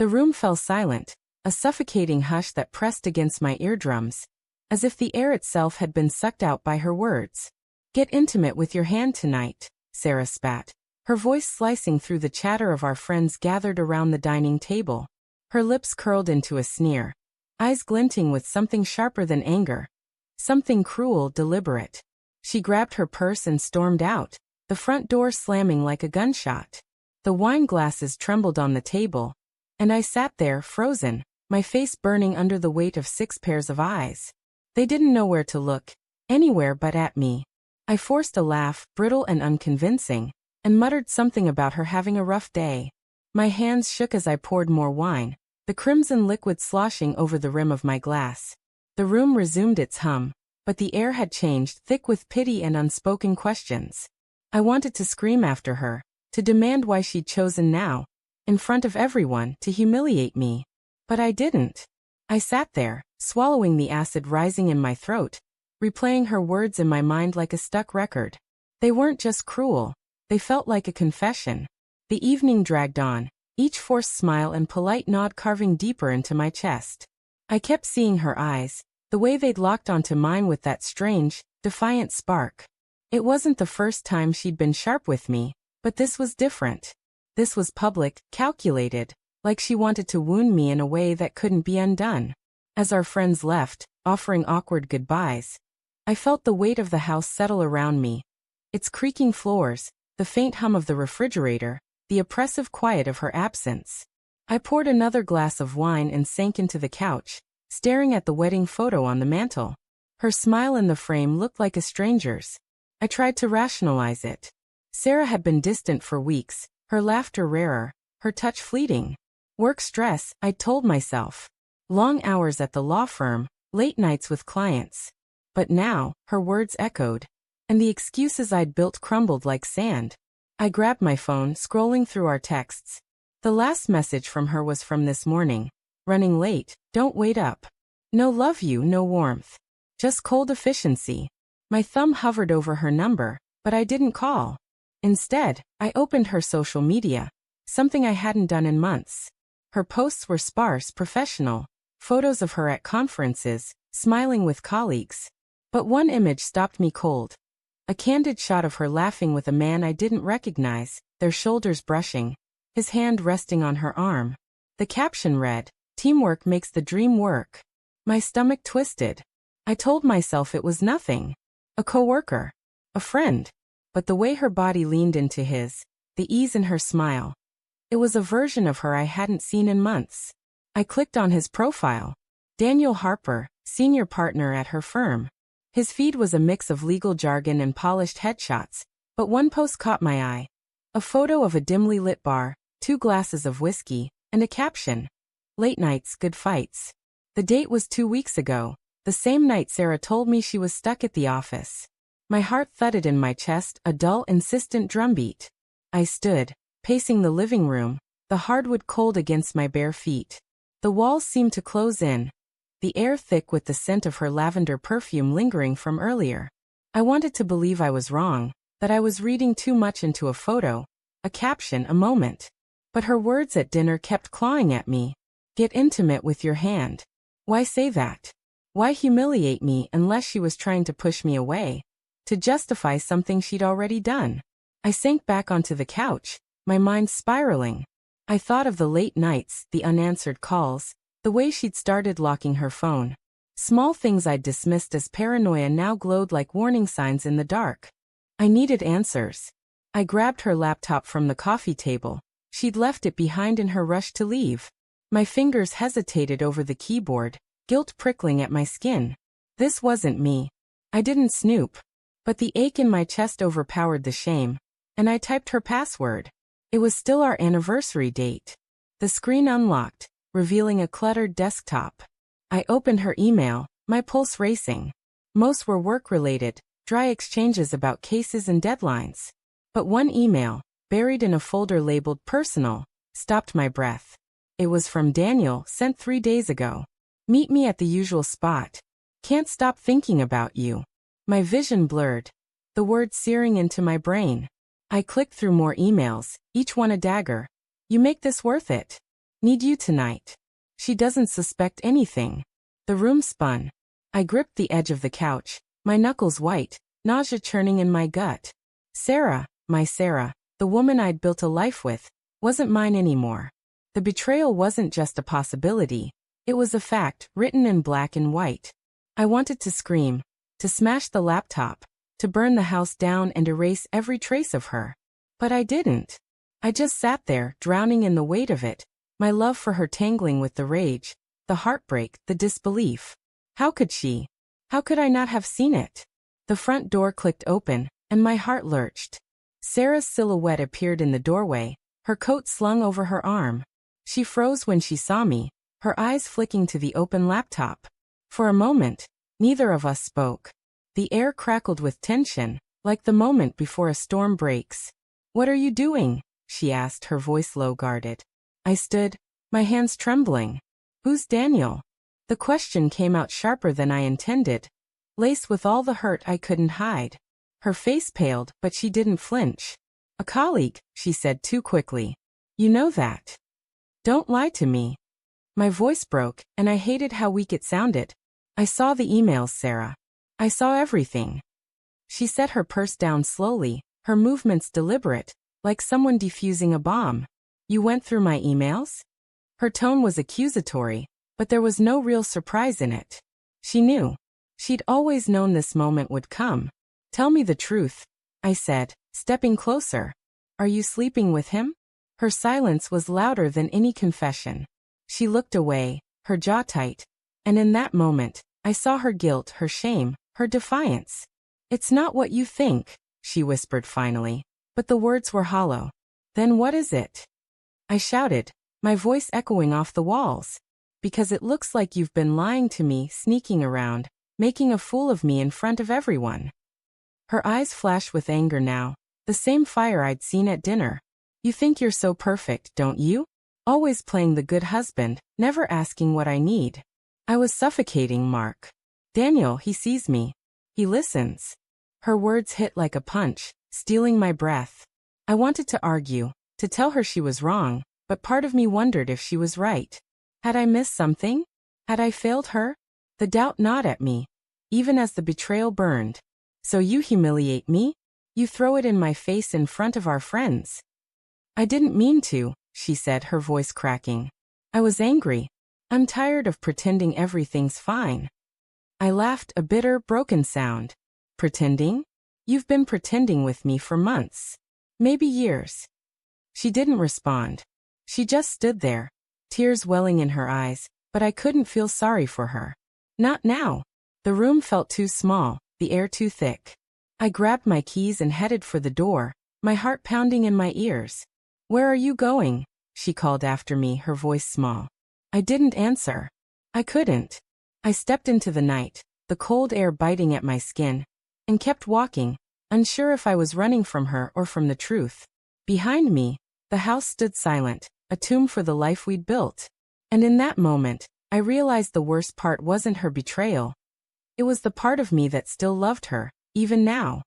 The room fell silent, a suffocating hush that pressed against my eardrums, as if the air itself had been sucked out by her words. "Get intimate with your hand tonight," Sarah spat, her voice slicing through the chatter of our friends gathered around the dining table. Her lips curled into a sneer, eyes glinting with something sharper than anger, something cruel, deliberate. She grabbed her purse and stormed out, the front door slamming like a gunshot. The wine glasses trembled on the table, and I sat there, frozen, my face burning under the weight of 6 pairs of eyes. They didn't know where to look, anywhere but at me. I forced a laugh, brittle and unconvincing, and muttered something about her having a rough day. My hands shook as I poured more wine, the crimson liquid sloshing over the rim of my glass. The room resumed its hum, but the air had changed, thick with pity and unspoken questions. I wanted to scream after her, to demand why she'd chosen now, in front of everyone, to humiliate me. But I didn't. I sat there, swallowing the acid rising in my throat, replaying her words in my mind like a stuck record. They weren't just cruel, they felt like a confession. The evening dragged on, each forced smile and polite nod carving deeper into my chest. I kept seeing her eyes, the way they'd locked onto mine with that strange, defiant spark. It wasn't the first time she'd been sharp with me, but this was different. This was public, calculated, like she wanted to wound me in a way that couldn't be undone. As our friends left, offering awkward goodbyes, I felt the weight of the house settle around me. Its creaking floors, the faint hum of the refrigerator, the oppressive quiet of her absence. I poured another glass of wine and sank into the couch, staring at the wedding photo on the mantel. Her smile in the frame looked like a stranger's. I tried to rationalize it. Sarah had been distant for weeks, her laughter rarer, her touch fleeting. Work stress, I told myself. Long hours at the law firm, late nights with clients. But now, her words echoed, and the excuses I'd built crumbled like sand. I grabbed my phone, scrolling through our texts. The last message from her was from this morning. "Running late, don't wait up. No love you, no warmth. Just cold efficiency." My thumb hovered over her number, but I didn't call. Instead, I opened her social media, something I hadn't done in months. Her posts were sparse, professional, photos of her at conferences, smiling with colleagues. But one image stopped me cold. A candid shot of her laughing with a man I didn't recognize, their shoulders brushing, his hand resting on her arm. The caption read, "Teamwork makes the dream work." My stomach twisted. I told myself it was nothing. A coworker. A friend. But the way her body leaned into his, the ease in her smile. It was a version of her I hadn't seen in months. I clicked on his profile. Daniel Harper, senior partner at her firm. His feed was a mix of legal jargon and polished headshots, but one post caught my eye. A photo of a dimly lit bar, 2 glasses of whiskey, and a caption. "Late nights, good fights." The date was 2 weeks ago, the same night Sarah told me she was stuck at the office. My heart thudded in my chest, a dull, insistent drumbeat. I stood, pacing the living room, the hardwood cold against my bare feet. The walls seemed to close in, the air thick with the scent of her lavender perfume lingering from earlier. I wanted to believe I was wrong, that I was reading too much into a photo, a caption, a moment. But her words at dinner kept clawing at me. "Get intimate with your hand." Why say that? Why humiliate me unless she was trying to push me away, to justify something she'd already done? I sank back onto the couch, my mind spiraling. I thought of the late nights, the unanswered calls, the way she'd started locking her phone. Small things I'd dismissed as paranoia now glowed like warning signs in the dark. I needed answers. I grabbed her laptop from the coffee table. She'd left it behind in her rush to leave. My fingers hesitated over the keyboard, guilt prickling at my skin. This wasn't me. I didn't snoop. But the ache in my chest overpowered the shame, and I typed her password. It was still our anniversary date. The screen unlocked, revealing a cluttered desktop. I opened her email, my pulse racing. Most were work-related, dry exchanges about cases and deadlines. But one email, buried in a folder labeled personal, stopped my breath. It was from Daniel, sent 3 days ago. "Meet me at the usual spot. Can't stop thinking about you." My vision blurred, the words searing into my brain. I clicked through more emails, each one a dagger. "You make this worth it." Need you tonight. She doesn't suspect anything. The room spun. I gripped the edge of the couch, my knuckles white, nausea churning in my gut. Sarah, my Sarah, the woman I'd built a life with, wasn't mine anymore. The betrayal wasn't just a possibility. It was a fact, written in black and white. I wanted to scream, to smash the laptop, to burn the house down and erase every trace of her. But I didn't. I just sat there, drowning in the weight of it, my love for her tangling with the rage, the heartbreak, the disbelief. How could she? How could I not have seen it? The front door clicked open, and my heart lurched. Sarah's silhouette appeared in the doorway, her coat slung over her arm. She froze when she saw me, her eyes flicking to the open laptop. For a moment, neither of us spoke. The air crackled with tension, like the moment before a storm breaks. "What are you doing?" she asked, her voice low-guarded. I stood, my hands trembling. "Who's Daniel?" The question came out sharper than I intended, laced with all the hurt I couldn't hide. Her face paled, but she didn't flinch. "A colleague," she said too quickly. "You know that. Don't lie to me." My voice broke, and I hated how weak it sounded. "I saw the emails, Sarah. I saw everything." She set her purse down slowly, her movements deliberate, like someone defusing a bomb. "You went through my emails?" Her tone was accusatory, but there was no real surprise in it. She knew. She'd always known this moment would come. "Tell me the truth," I said, stepping closer. "Are you sleeping with him?" Her silence was louder than any confession. She looked away, her jaw tight, and in that moment, I saw her guilt, her shame, her defiance. "It's not what you think," she whispered finally, but the words were hollow. "Then what is it?" I shouted, my voice echoing off the walls. "Because it looks like you've been lying to me, sneaking around, making a fool of me in front of everyone." Her eyes flashed with anger now, the same fire I'd seen at dinner. "You think you're so perfect, don't you? Always playing the good husband, never asking what I need." I was suffocating, Mark. "Daniel, he sees me. He listens." Her words hit like a punch, stealing my breath. I wanted to argue, to tell her she was wrong, but part of me wondered if she was right. Had I missed something? Had I failed her? The doubt gnawed at me, even as the betrayal burned. "So you humiliate me? You throw it in my face in front of our friends." "I didn't mean to," she said, her voice cracking. "I was angry. I'm tired of pretending everything's fine." I laughed, a bitter, broken sound. "Pretending? You've been pretending with me for months. Maybe years." She didn't respond. She just stood there, tears welling in her eyes, but I couldn't feel sorry for her. Not now. The room felt too small, the air too thick. I grabbed my keys and headed for the door, my heart pounding in my ears. "Where are you going?" she called after me, her voice small. I didn't answer. I couldn't. I stepped into the night, the cold air biting at my skin, and kept walking, unsure if I was running from her or from the truth. Behind me, the house stood silent, a tomb for the life we'd built. And in that moment, I realized the worst part wasn't her betrayal. It was the part of me that still loved her, even now.